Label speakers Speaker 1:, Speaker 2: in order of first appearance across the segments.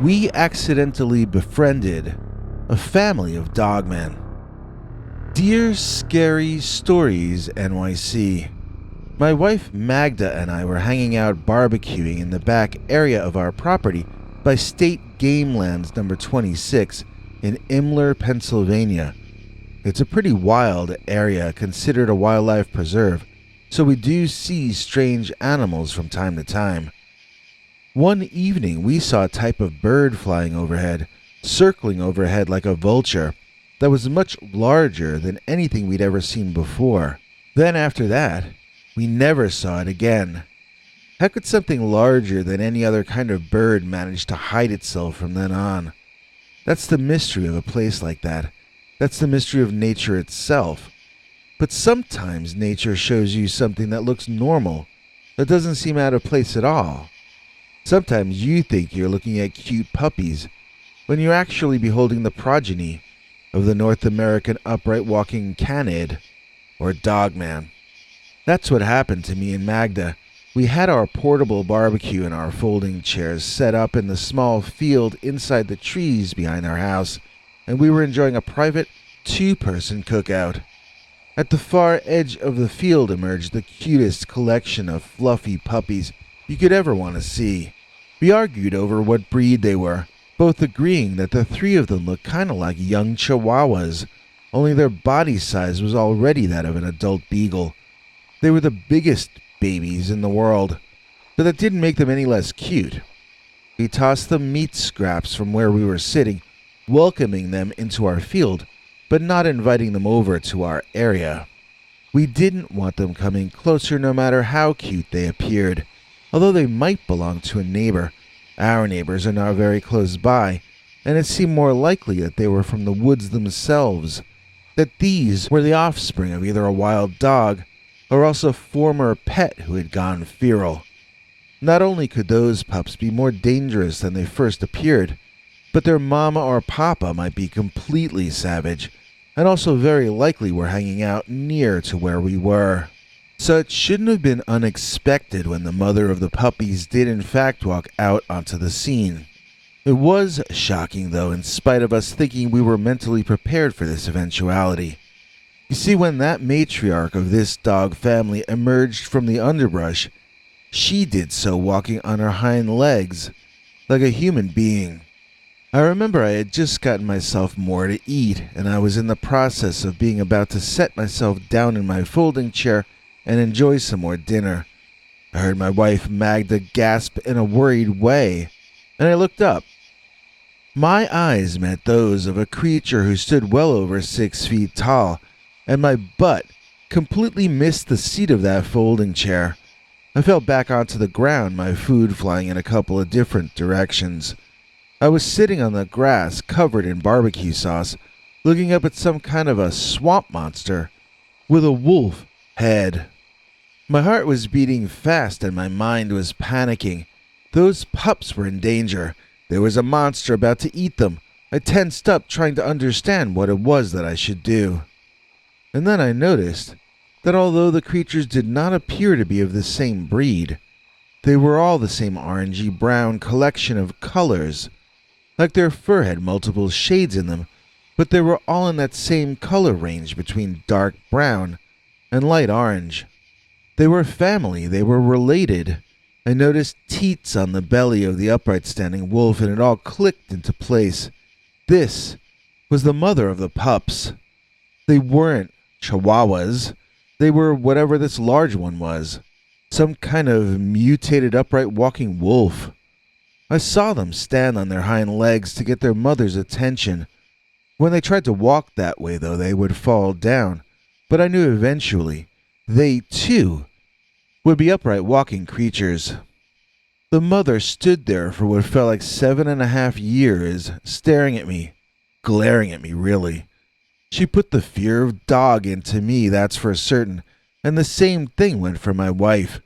Speaker 1: we accidentally befriended a family of dogmen. Dear Scary Stories NYC, my wife Magda and I were hanging out barbecuing in the back area of our property by State Game Lands number 26 in Imler, Pennsylvania. It's a pretty wild area considered a wildlife preserve, so we do see strange animals from time to time. One evening we saw a type of bird flying overhead, circling overhead like a vulture, that was much larger than anything we'd ever seen before. Then after that, we never saw it again. How could something larger than any other kind of bird manage to hide itself from then on? That's the mystery of a place like that. That's the mystery of nature itself. But sometimes nature shows you something that looks normal, that doesn't seem out of place at all. Sometimes you think you're looking at cute puppies, when you're actually beholding the progeny of the North American upright walking canid, or dogman. That's what happened to me and Magda. We had our portable barbecue and our folding chairs set up in the small field inside the trees behind our house, and we were enjoying a private two-person cookout. At the far edge of the field emerged the cutest collection of fluffy puppies you could ever want to see. We argued over what breed they were, both agreeing that the three of them looked kind of like young chihuahuas, only their body size was already that of an adult beagle. They were the biggest babies in the world, but that didn't make them any less cute. We tossed them meat scraps from where we were sitting, welcoming them into our field, but not inviting them over to our area. We didn't want them coming closer no matter how cute they appeared, although they might belong to a neighbor. Our neighbors are not very close by, and it seemed more likely that they were from the woods themselves, that these were the offspring of either a wild dog or else a former pet who had gone feral. Not only could those pups be more dangerous than they first appeared, but their mama or papa might be completely savage, and also very likely were hanging out near to where we were. So it shouldn't have been unexpected when the mother of the puppies did in fact walk out onto the scene. It was shocking though, in spite of us thinking we were mentally prepared for this eventuality. You see, when that matriarch of this dog family emerged from the underbrush, she did so walking on her hind legs, like a human being. I remember I had just gotten myself more to eat, and I was in the process of being about to set myself down in my folding chair and enjoy some more dinner. I heard my wife Magda gasp in a worried way, and I looked up. My eyes met those of a creature who stood well over 6 feet tall, and my butt completely missed the seat of that folding chair. I fell back onto the ground, my food flying in a couple of different directions. I was sitting on the grass covered in barbecue sauce, looking up at some kind of a swamp monster with a wolf head. My heart was beating fast and my mind was panicking. Those pups were in danger. There was a monster about to eat them. I tensed up, trying to understand what it was that I should do. And then I noticed that although the creatures did not appear to be of the same breed, they were all the same orangey-brown collection of colors. Like their fur had multiple shades in them, but they were all in that same color range between dark brown and light orange. They were family, they were related. I noticed teats on the belly of the upright standing wolf, and it all clicked into place. This was the mother of the pups. They weren't chihuahuas. They were whatever this large one was. Some kind of mutated upright walking wolf. I saw them stand on their hind legs to get their mother's attention. When they tried to walk that way, though, they would fall down. But I knew eventually they, too, would be upright walking creatures. The mother stood there for what felt like 7.5 years, staring at me, glaring at me, really. She put the fear of dog into me, that's for certain, and the same thing went for my wife.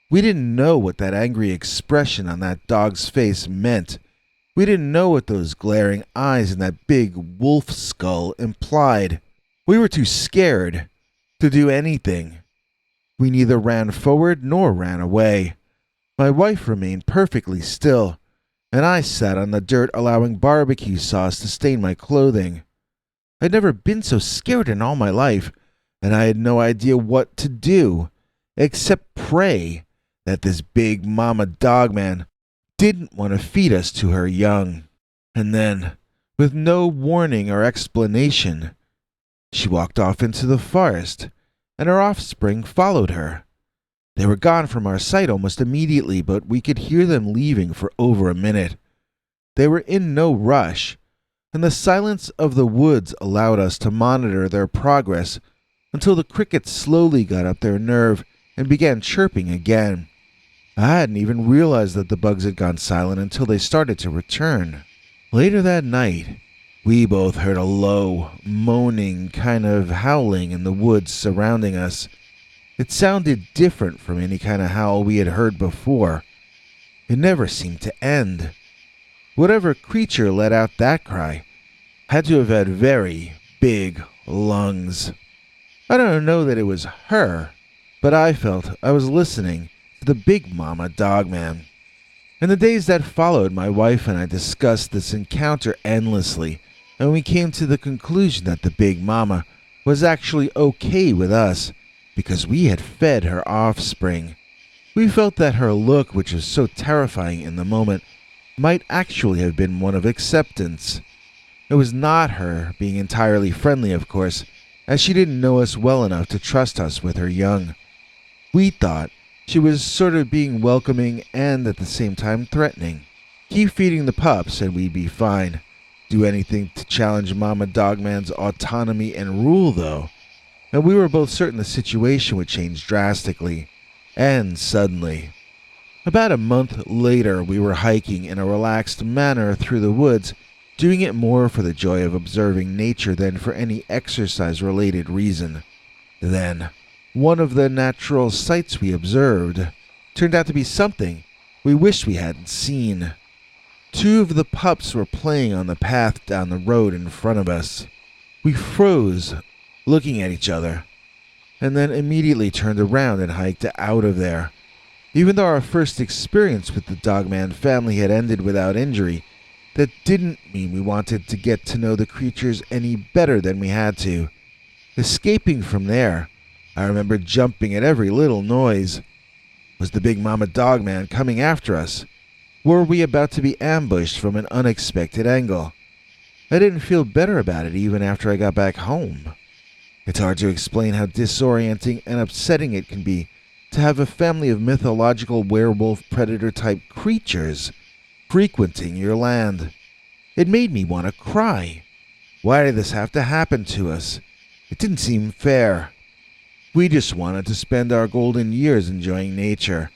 Speaker 1: We didn't know what that angry expression on that dog's face meant. We didn't know what those glaring eyes and that big wolf skull implied. We were too scared to do anything. We neither ran forward nor ran away. My wife remained perfectly still. and I sat on the dirt allowing barbecue sauce to stain my clothing. I'd never been so scared in all my life, and I had no idea what to do except pray that this big Mama Dogman didn't want to feed us to her young. And then, with no warning or explanation, she walked off into the forest, and her offspring followed her. They were gone from our sight almost immediately, but we could hear them leaving for over a minute. They were in no rush, and the silence of the woods allowed us to monitor their progress until the crickets slowly got up their nerve and began chirping again. I hadn't even realized that the bugs had gone silent until they started to return. Later that night, we both heard a low, moaning kind of howling in the woods surrounding us. It sounded different from any kind of howl we had heard before. It never seemed to end. Whatever creature let out that cry had to have had very big lungs. I don't know that it was her, but I felt I was listening to the big Mama Dogman. In the days that followed, my wife and I discussed this encounter endlessly, and we came to the conclusion that the big mama was actually okay with us because we had fed her offspring. We felt that her look, which was so terrifying in the moment, might actually have been one of acceptance. It was not her being entirely friendly, of course, as she didn't know us well enough to trust us with her young. We thought she was sort of being welcoming and at the same time threatening. Keep feeding the pups and we'd be fine. Do anything to challenge Mama Dogman's autonomy and rule, though, and we were both certain the situation would change drastically, and suddenly. About a month later, we were hiking in a relaxed manner through the woods, doing it more for the joy of observing nature than for any exercise-related reason. Then, one of the natural sights we observed turned out to be something we wished we hadn't seen. 2 of the pups were playing on the path down the road in front of us. We froze, looking at each other, and then immediately turned around and hiked out of there. Even though our first experience with the Dogman family had ended without injury, that didn't mean we wanted to get to know the creatures any better than we had to. Escaping from there, I remember jumping at every little noise. Was the big Mama Dogman coming after us? Were we about to be ambushed from an unexpected angle? I didn't feel better about it even after I got back home. It's hard to explain how disorienting and upsetting it can be to have a family of mythological werewolf predator-type creatures frequenting your land. It made me want to cry. Why did this have to happen to us? It didn't seem fair. We just wanted to spend our golden years enjoying nature.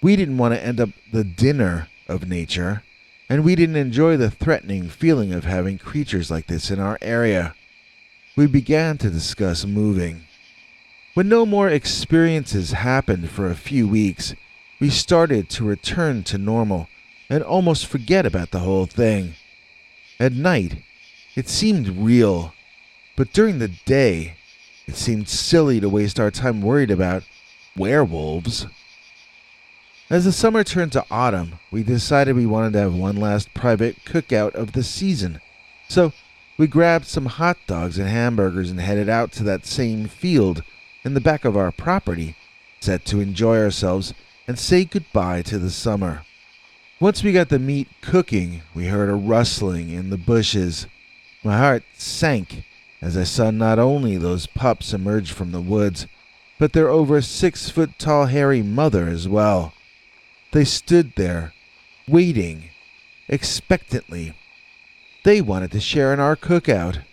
Speaker 1: We didn't want to end up the dinner of nature, and we didn't enjoy the threatening feeling of having creatures like this in our area. We began to discuss moving. When no more experiences happened for a few weeks, we started to return to normal and almost forget about the whole thing. At night, it seemed real, but during the day, it seemed silly to waste our time worried about werewolves. As the summer turned to autumn, we decided we wanted to have one last private cookout of the season. So we grabbed some hot dogs and hamburgers and headed out to that same field in the back of our property, set to enjoy ourselves and say goodbye to the summer. Once we got the meat cooking, we heard a rustling in the bushes. My heart sank as I saw not only those pups emerge from the woods, but their over 6-foot-tall hairy mother as well. They stood there, waiting, expectantly. They wanted to share in our cookout.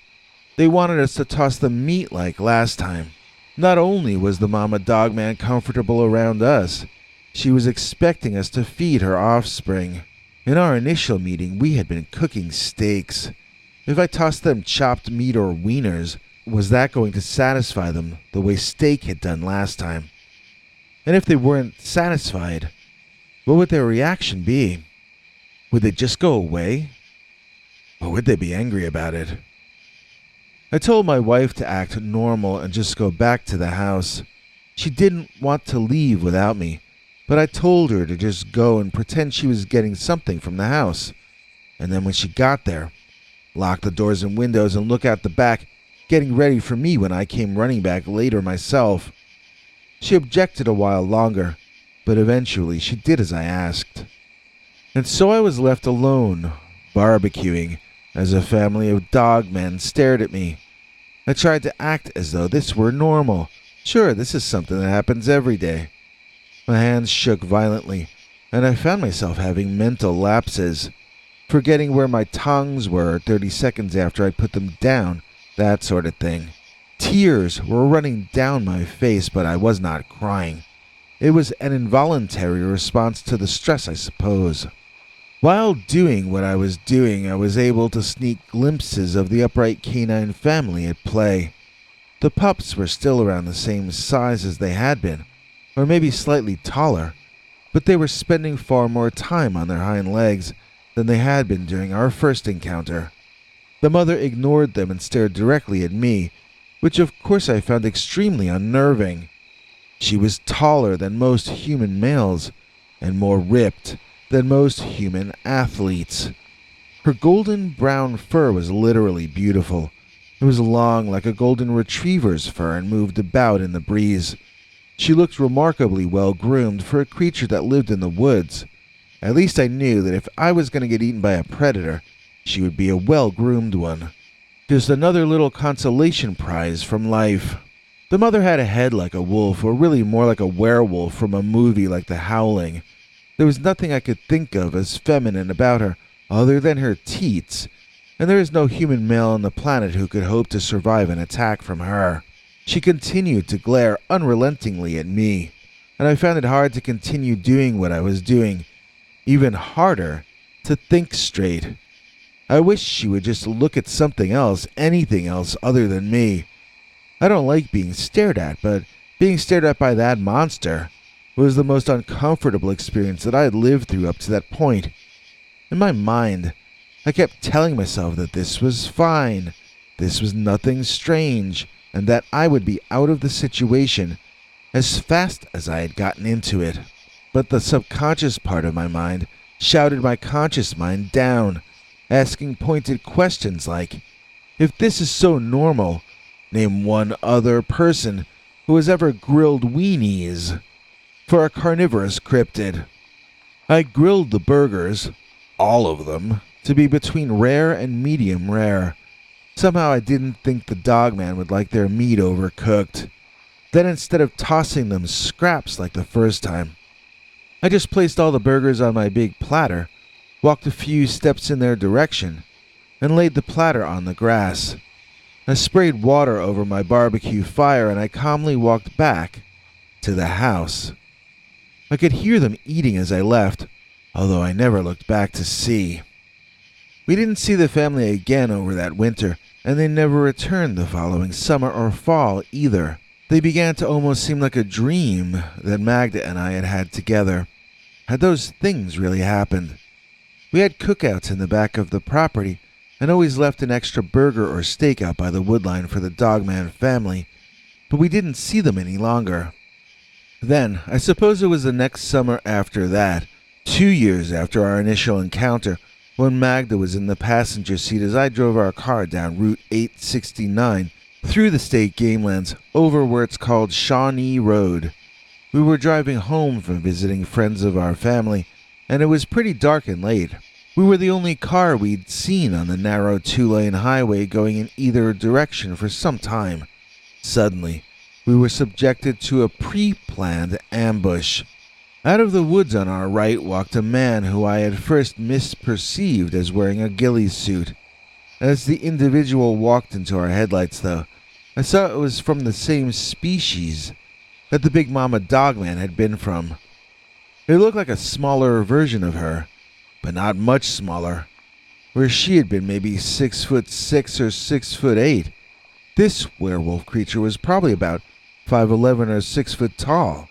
Speaker 1: They wanted us to toss them meat like last time. Not only was the Mama Dogman comfortable around us, she was expecting us to feed her offspring. In our initial meeting, we had been cooking steaks. If I tossed them chopped meat or wieners, was that going to satisfy them the way steak had done last time? And if they weren't satisfied, what would their reaction be? Would they just go away? Or would they be angry about it? I told my wife to act normal and just go back to the house. She didn't want to leave without me, but I told her to just go and pretend she was getting something from the house. And then when she got there, lock the doors and windows and look out the back, getting ready for me when I came running back later myself. She objected a while longer, but eventually she did as I asked. And so I was left alone, barbecuing, as a family of dogmen stared at me. I tried to act as though this were normal. Sure, this is something that happens every day. My hands shook violently, and I found myself having mental lapses, forgetting where my tongues were 30 seconds after I put them down, that sort of thing. Tears were running down my face, but I was not crying. It was an involuntary response to the stress, I suppose. While doing what I was doing, I was able to sneak glimpses of the upright canine family at play. The pups were still around the same size as they had been, or maybe slightly taller, but they were spending far more time on their hind legs than they had been during our first encounter. The mother ignored them and stared directly at me, which of course I found extremely unnerving. She was taller than most human males, and more ripped than most human athletes. Her golden brown fur was literally beautiful. It was long like a golden retriever's fur and moved about in the breeze. She looked remarkably well groomed for a creature that lived in the woods. At least I knew that if I was going to get eaten by a predator, she would be a well-groomed one. Just another little consolation prize from life. The mother had a head like a wolf, or really more like a werewolf from a movie like The Howling. There was nothing I could think of as feminine about her, other than her teats, and there is no human male on the planet who could hope to survive an attack from her. She continued to glare unrelentingly at me, and I found it hard to continue doing what I was doing. Even harder to think straight. I wish she would just look at something else, anything else other than me. I don't like being stared at, but being stared at by that monster was the most uncomfortable experience that I had lived through up to that point. In my mind, I kept telling myself that this was fine, this was nothing strange, and that I would be out of the situation as fast as I had gotten into it. But the subconscious part of my mind shouted my conscious mind down, asking pointed questions like, if this is so normal, name one other person who has ever grilled weenies for a carnivorous cryptid. I grilled the burgers, all of them, to be between rare and medium rare. Somehow I didn't think the dogman would like their meat overcooked. Then instead of tossing them scraps like the first time, I just placed all the burgers on my big platter, walked a few steps in their direction, and laid the platter on the grass. I sprayed water over my barbecue fire and I calmly walked back to the house. I could hear them eating as I left, although I never looked back to see. We didn't see the family again over that winter, and they never returned the following summer or fall either. They began to almost seem like a dream that Magda and I had had together. Had those things really happened? We had cookouts in the back of the property and always left an extra burger or steak out by the woodline for the Dogman family, but we didn't see them any longer. Then, I suppose it was the next summer after that, 2 years after our initial encounter, when Magda was in the passenger seat as I drove our car down Route 869 through the state gamelands over where it's called Shawnee Road. We were driving home from visiting friends of our family, and it was pretty dark and late. We were the only car we'd seen on the narrow 2-lane highway going in either direction for some time. Suddenly, we were subjected to a pre-planned ambush. Out of the woods on our right walked a man who I had first misperceived as wearing a ghillie suit. As the individual walked into our headlights, though, I saw it was from the same species that the big mama dogman had been from. It looked like a smaller version of her, but not much smaller. Where she had been maybe 6'6" or 6'8", this werewolf creature was probably about 5'11" or 6 foot tall.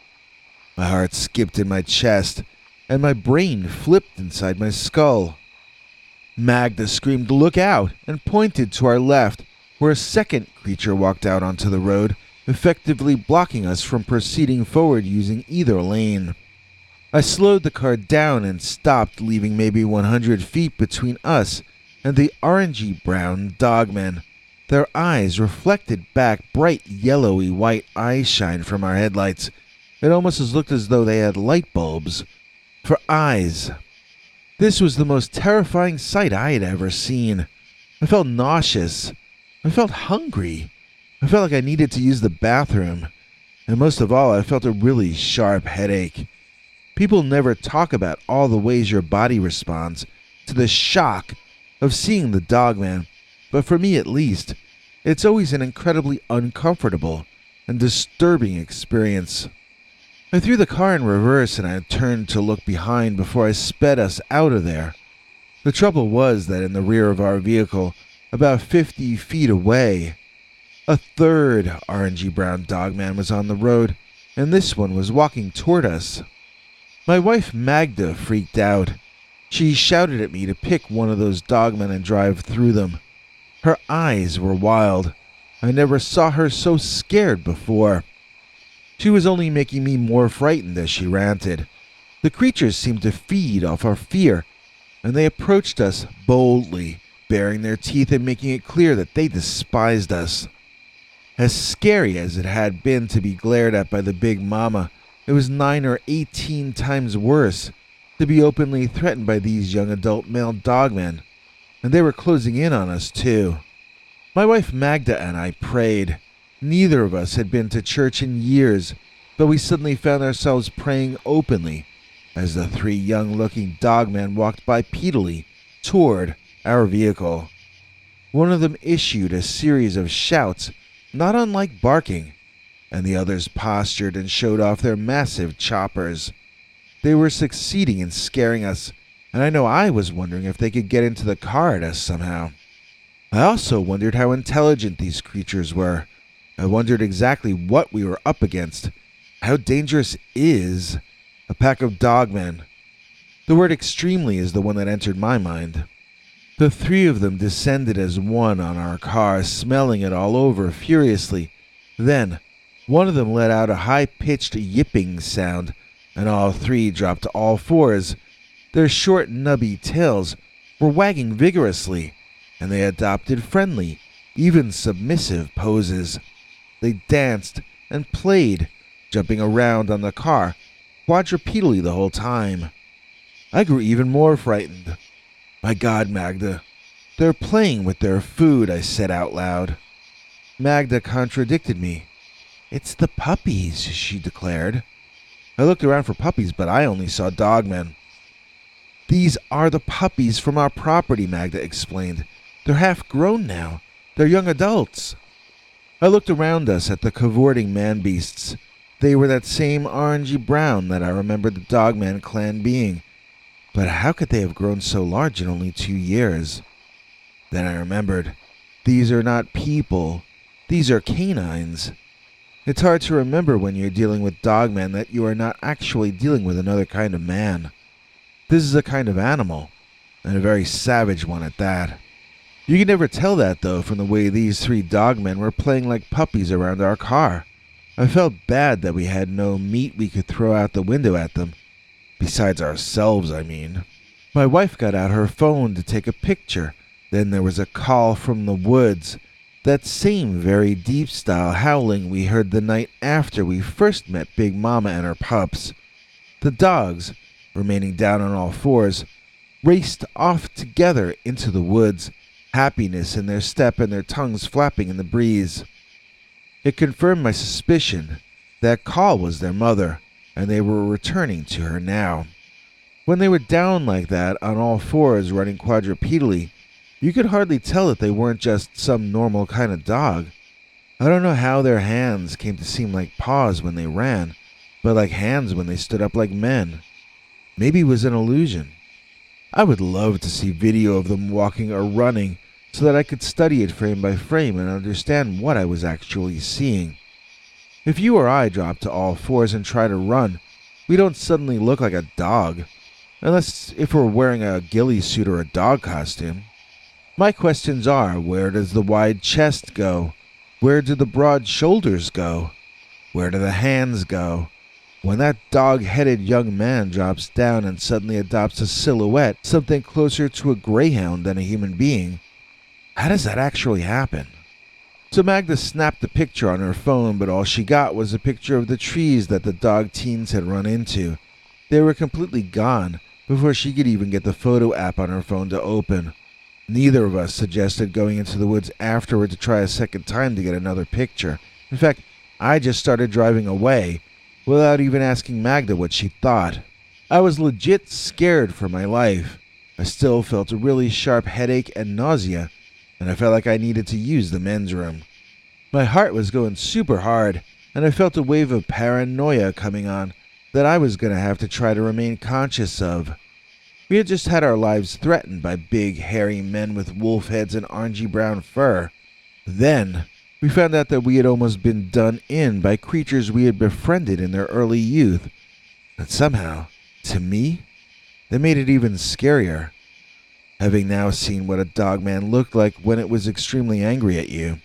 Speaker 1: My heart skipped in my chest, and my brain flipped inside my skull. Magda screamed, "Look out!" and pointed to our left, where a second creature walked out onto the road, effectively blocking us from proceeding forward using either lane. I slowed the car down and stopped, leaving maybe 100 feet between us and the orangey-brown dogmen. Their eyes reflected back bright yellowy white eye shine from our headlights. It almost looked as though they had light bulbs for eyes. This was the most terrifying sight I had ever seen. I felt nauseous. I felt hungry. I felt like I needed to use the bathroom. And most of all, I felt a really sharp headache. People never talk about all the ways your body responds to the shock of seeing the dogman, but for me at least, it's always an incredibly uncomfortable and disturbing experience. I threw the car in reverse and I turned to look behind before I sped us out of there. The trouble was that in the rear of our vehicle, about 50 feet away, a third orangey-brown dogman was on the road, and this one was walking toward us. My wife Magda freaked out. She shouted at me to pick one of those dogmen and drive through them. Her eyes were wild. I never saw her so scared before. She was only making me more frightened as she ranted. The creatures seemed to feed off our fear, and they approached us boldly, baring their teeth and making it clear that they despised us. As scary as it had been to be glared at by the big mama, it was 9 or 18 times worse to be openly threatened by these young adult male dogmen, and they were closing in on us too. My wife Magda and I prayed. Neither of us had been to church in years, but we suddenly found ourselves praying openly as the 3 young-looking dogmen walked bipedally toward our vehicle. One of them issued a series of shouts, not unlike barking, and the others postured and showed off their massive choppers. They were succeeding in scaring us, and I know I was wondering if they could get into the car at us somehow. I also wondered how intelligent these creatures were. I wondered exactly what we were up against. How dangerous is a pack of dogmen? The word extremely is the one that entered my mind. The 3 of them descended as one on our car, smelling it all over furiously. Then, one of them let out a high-pitched yipping sound, and all 3 dropped to all fours. Their short, nubby tails were wagging vigorously, and they adopted friendly, even submissive poses. They danced and played, jumping around on the car quadrupedally the whole time. I grew even more frightened. My God, Magda, they're playing with their food, I said out loud. Magda contradicted me. It's the puppies, she declared. I looked around for puppies, but I only saw dogmen. These are the puppies from our property, Magda explained. They're half grown now. They're young adults. I looked around us at the cavorting man-beasts. They were that same orangey brown that I remembered the Dogman clan being. But how could they have grown so large in only 2 years? Then I remembered. These are not people. These are canines. It's hard to remember when you're dealing with dogmen that you are not actually dealing with another kind of man. This is a kind of animal, and a very savage one at that. You can never tell that, though, from the way these 3 dogmen were playing like puppies around our car. I felt bad that we had no meat we could throw out the window at them. Besides ourselves, I mean. My wife got out her phone to take a picture. Then there was a call from the woods. That same very deep-style howling we heard the night after we first met Big Mama and her pups. The dogs, remaining down on all fours, raced off together into the woods, happiness in their step and their tongues flapping in the breeze. It confirmed my suspicion. That call was their mother, and they were returning to her now. When they were down like that, on all fours running quadrupedally, you could hardly tell that they weren't just some normal kind of dog. I don't know how their hands came to seem like paws when they ran, but like hands when they stood up like men. Maybe it was an illusion. I would love to see video of them walking or running so that I could study it frame by frame and understand what I was actually seeing. If you or I drop to all fours and try to run, we don't suddenly look like a dog, unless if we're wearing a ghillie suit or a dog costume. My questions are, where does the wide chest go? Where do the broad shoulders go? Where do the hands go? When that dog-headed young man drops down and suddenly adopts a silhouette, something closer to a greyhound than a human being, how does that actually happen? So Magda snapped the picture on her phone, but all she got was a picture of the trees that the dog teens had run into. They were completely gone before she could even get the photo app on her phone to open. Neither of us suggested going into the woods afterward to try a second time to get another picture. In fact, I just started driving away without even asking Magda what she thought. I was legit scared for my life. I still felt a really sharp headache and nausea, and I felt like I needed to use the men's room. My heart was going super hard, and I felt a wave of paranoia coming on that I was going to have to try to remain conscious of. We had just had our lives threatened by big, hairy men with wolf heads and orangey brown fur. Then, we found out that we had almost been done in by creatures we had befriended in their early youth. And somehow, to me, they made it even scarier. Having now seen what a dogman looked like when it was extremely angry at you,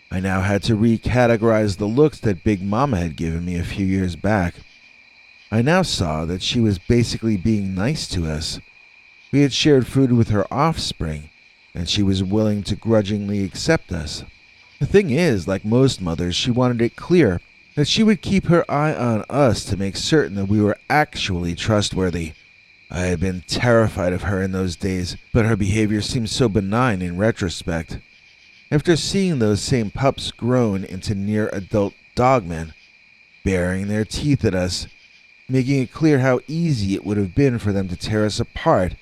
Speaker 1: I now had to recategorize the looks that Big Mama had given me a few years back. I now saw that she was basically being nice to us. We had shared food with her offspring, and she was willing to grudgingly accept us. The thing is, like most mothers, she wanted it clear that she would keep her eye on us to make certain that we were actually trustworthy. I had been terrified of her in those days, but her behavior seemed so benign in retrospect. After seeing those same pups grown into near-adult dogmen, baring their teeth at us, making it clear how easy it would have been for them to tear us apart,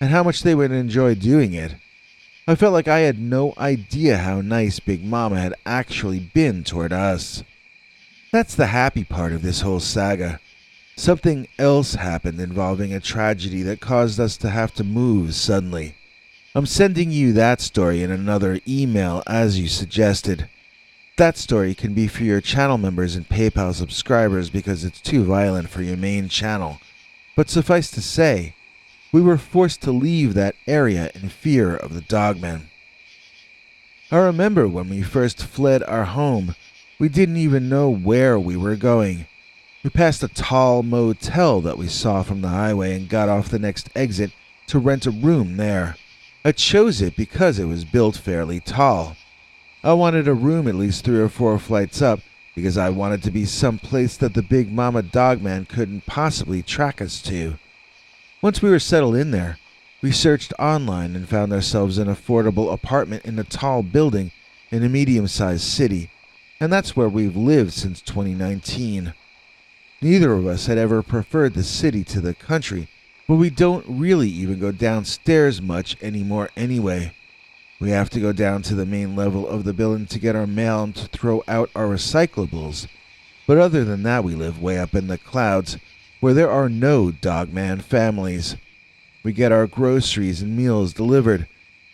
Speaker 1: and how much they would enjoy doing it, I felt like I had no idea how nice Big Mama had actually been toward us. That's the happy part of this whole saga. Something else happened involving a tragedy that caused us to have to move suddenly. I'm sending you that story in another email as you suggested. That story can be for your channel members and PayPal subscribers because it's too violent for your main channel. But suffice to say, we were forced to leave that area in fear of the dogmen. I remember when we first fled our home, we didn't even know where we were going. We passed a tall motel that we saw from the highway and got off the next exit to rent a room there. I chose it because it was built fairly tall. I wanted a room at least 3 or 4 flights up because I wanted to be someplace that the Big Mama Dogman couldn't possibly track us to. Once we were settled in there, we searched online and found ourselves an affordable apartment in a tall building in a medium-sized city, and that's where we've lived since 2019. Neither of us had ever preferred the city to the country, but we don't really even go downstairs much anymore anyway. We have to go down to the main level of the building to get our mail and to throw out our recyclables, but other than that we live way up in the clouds, where there are no dogman families. We get our groceries and meals delivered,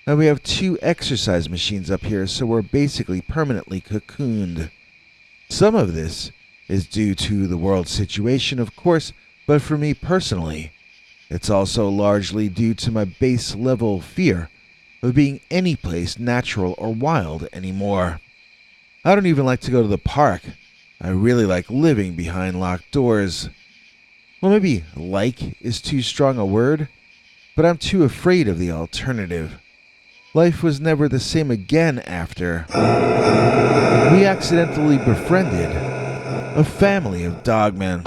Speaker 1: and we have 2 exercise machines up here, so we're basically permanently cocooned. Some of this is due to the world situation, of course, but for me personally, it's also largely due to my base level fear of being any place natural or wild anymore. I don't even like to go to the park. I really like living behind locked doors. Well, maybe like is too strong a word, but I'm too afraid of the alternative. Life was never the same again after we accidentally befriended a family of dogmen.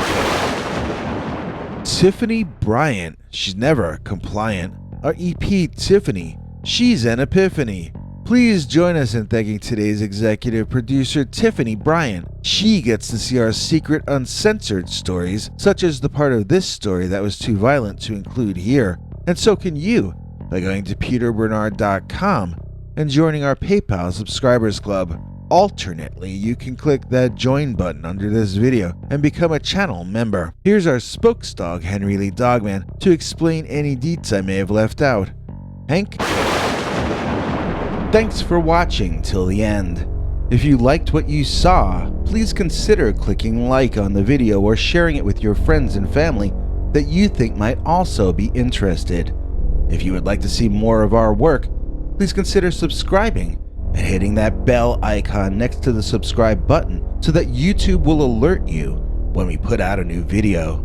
Speaker 1: Tiffany Bryant, she's never compliant. Our EP Tiffany, she's an epiphany. Please join us in thanking today's executive producer, Tiffany Bryant. She gets to see our secret uncensored stories, such as the part of this story that was too violent to include here. And so can you, by going to peterbernard.com and joining our PayPal subscribers club. Alternately, you can click that join button under this video and become a channel member. Here's our spokesdog, Henry Lee Dogman, to explain any deets I may have left out. Hank? Thanks for watching till the end. If you liked what you saw, please consider clicking like on the video or sharing it with your friends and family that you think might also be interested. If you would like to see more of our work, please consider subscribing and hitting that bell icon next to the subscribe button so that YouTube will alert you when we put out a new video.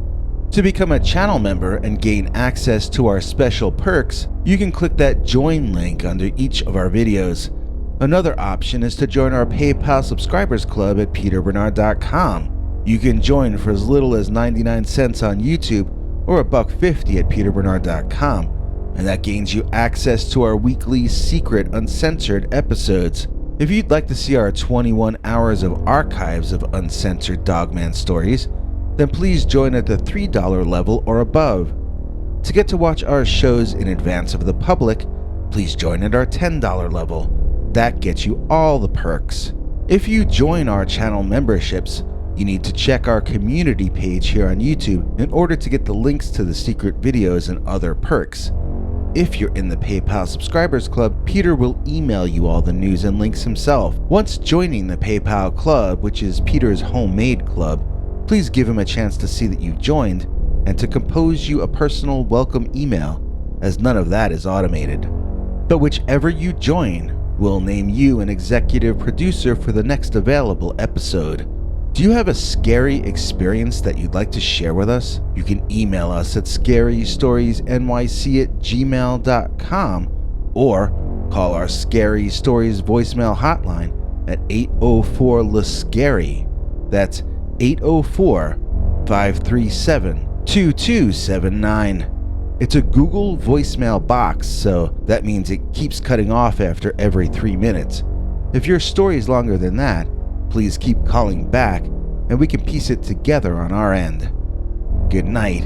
Speaker 1: To become a channel member and gain access to our special perks, you can click that join link under each of our videos. Another option is to join our PayPal subscribers club at peterbernard.com. You can join for as little as 99 cents on YouTube or $1.50 at peterbernard.com, and that gains you access to our weekly secret uncensored episodes. If you'd like to see our 21 hours of archives of uncensored Dogman stories, then please join at the $3 level or above. To get to watch our shows in advance of the public, please join at our $10 level. That gets you all the perks. If you join our channel memberships, you need to check our community page here on YouTube in order to get the links to the secret videos and other perks. If you're in the PayPal subscribers club, Peter will email you all the news and links himself. Once joining the PayPal club, which is Peter's homemade club, please give him a chance to see that you've joined and to compose you a personal welcome email, as none of that is automated. But whichever you join, we'll name you an executive producer for the next available episode. Do you have a scary experience that you'd like to share with us? You can email us at scarystoriesnyc@gmail.com or call our Scary Stories voicemail hotline at 804-LA-SCARY. That's 804-537-2279. It's a Google voicemail box, so that means it keeps cutting off after every 3 minutes. If your story is longer than that, please keep calling back and we can piece it together on our end. Good night,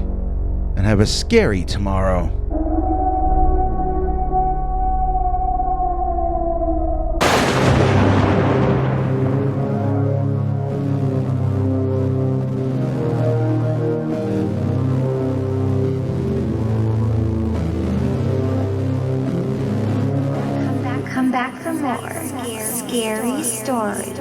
Speaker 1: and have a scary tomorrow.
Speaker 2: Come back for more scary stories.